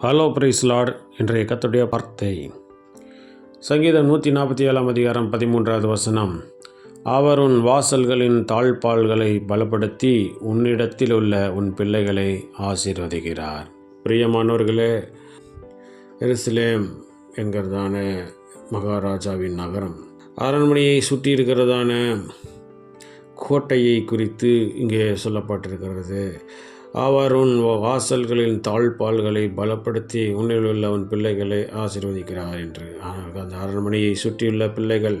Hello price Lord. இன்றைய கர்த்தருடைய வார்த்தை சங்கீதம் 147 அதிகாரம் 13வது வசனம். அவர் உன் வாசல்களின் தாழ்பால்களை பலப்படுத்தி உன்னிடத்தில் உள்ள உன் பிள்ளைகளை ஆசீர்வதிக்கிறார். பிரியமானவர்களே, எருசலேம் என்கிறதான மகாராஜாவின் நகரம், அரண்மனையை சுற்றி இருக்கிறதான கோட்டையை குறித்து இங்கே சொல்லப்பட்டிருக்கிறது. அவர் உன் வாசல்களின் தாழ்பால்களை பலப்படுத்தி உன்னில் உள்ள உன் பிள்ளைகளை ஆசீர்வதிக்கிறார் என்று. அந்த அரண்மனையை சுற்றியுள்ள பிள்ளைகள்,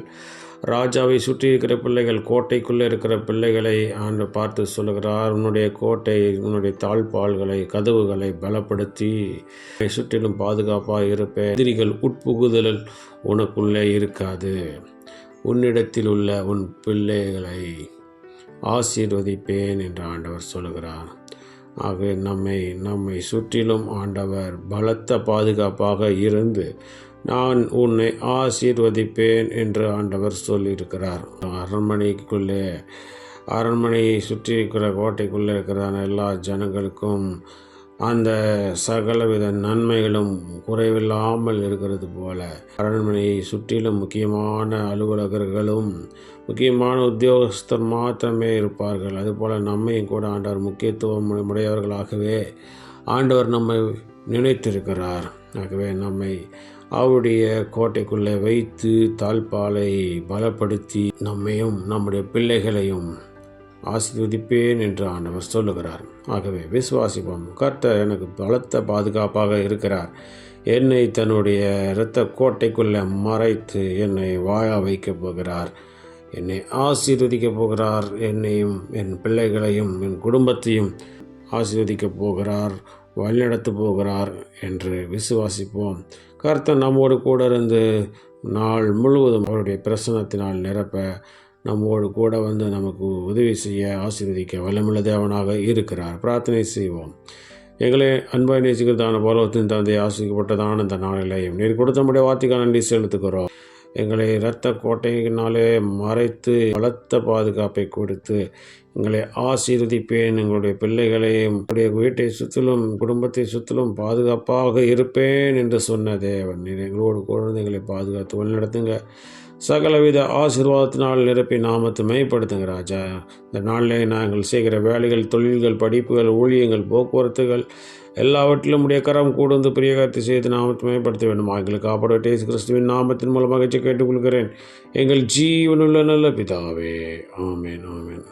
ராஜாவை சுற்றி இருக்கிற பிள்ளைகள், கோட்டைக்குள்ளே இருக்கிற பிள்ளைகளை ஆண்டு பார்த்து சொல்லுகிறார், உன்னுடைய கோட்டை, உன்னுடைய தாழ்பால்களை, கதவுகளை பலப்படுத்தி சுற்றிலும் பாதுகாப்பாக இருப்பேன். எதிரிகள் உட்புகுதல் உனக்குள்ளே இருக்காது. உன்னிடத்தில் உள்ள உன் பிள்ளைகளை ஆசீர்வதிப்பேன் என்று ஆண்டவர் சொல்லுகிறார். ஆக நம்மை சுற்றிலும் ஆண்டவர் பலத்த பாதுகாப்பாக இருந்து நான் உன்னை ஆசீர்வதிப்பேன் என்று ஆண்டவர் சொல்லியிருக்கிறார். அரண்மனையை சுற்றி இருக்கிற கோட்டைக்குள்ளே இருக்கிறான எல்லா ஜனங்களுக்கும் அந்த சகலவித நன்மைகளும் குறைவில்லாமல் இருக்கிறது போல அரண்மனையை சுற்றிலும் முக்கியமான அலுவலகர்களும் முக்கியமான உத்தியோகஸ்தர் மாத்திரமே இருப்பார்கள். அதுபோல் நம்மையும் கூட ஆண்டவர் முக்கியத்துவம் உடையவர்களாகவே ஆண்டவர் நம்மை நினைத்திருக்கிறார். ஆகவே நம்மை அவருடைய கோட்டைக்குள்ளே வைத்து தாழ்பாலை பலப்படுத்தி நம்மையும் நம்முடைய பிள்ளைகளையும் ஆசீர்வதிப்பேன் என்று ஆண்டவர் சொல்லுகிறார். ஆகவே விசுவாசிப்போம். கர்த்தர் எனக்கு பலத்த பாதுகாப்பாக இருக்கிறார். என்னை தன்னுடைய இரத்த கோட்டைக்குள்ளே மறைத்து என்னை வாழ வைக்கப் போகிறார். என்னை ஆசீர்வதிக்கப் போகிறார். என்னையும் என் பிள்ளைகளையும் என் குடும்பத்தையும் ஆசீர்வதிக்கப் போகிறார், வழிநடத்த போகிறார் என்று விசுவாசிப்போம். கர்த்தர் நம்மோடு கூட இருந்து நாள் முழுவதும் அவருடைய பிரசன்னத்தினால் நிரப்ப நம்மோடு கூட வந்து நமக்கு உதவி செய்ய ஆசீர்வதிக்க வல்லமுள்ள தேவனாக இருக்கிறார். பிரார்த்தனை செய்வோம். எங்களை அன்பாய் நேசிக்கிறதான பரலோகத்தின் தந்தை, ஆசீர்வதிக்கப்பட்டதான இந்த நாளிலேயும் நீர் கொடுத்த நம்முடைய வார்த்தைக்கு நன்றி செலுத்துகிறோம். எங்களை இரத்த கோட்டையினாலே மறைத்து பலத்த பாதுகாப்பை கொடுத்து எங்களை ஆசீர்வதிப்பேன். எங்களுடைய பிள்ளைகளையும் வீட்டை சுற்றிலும் குடும்பத்தை சுற்றிலும் பாதுகாப்பாக இருப்பேன் என்று சொன்ன தேவன், நீர் எங்களோடு கூட எங்களை பாதுகாத்து வழிநடத்துங்க. சகலவித ஆசீர்வாதத்தினால் நிரப்பி நாமத்தை மேம்படுத்துங்க ராஜா. இந்த நாளில் நாங்கள் செய்கிற வேலைகள், தொழில்கள், படிப்புகள், ஊழியங்கள், போக்குவரத்துகள் எல்லாவற்றிலும் உடைய கரம் கூர்ந்து பிரியகார்த்தி செய்து நாமத்தை மேம்படுத்த வேண்டும். எங்களுக்கு காப்பாற்ற இயேசு கிறிஸ்துவின் நாமத்தின் மூலமாக கேட்டுக்கொள்கிறேன் எங்கள் ஜீவனுள்ள நல்ல பிதாவே. ஆமேன், ஆமேன்.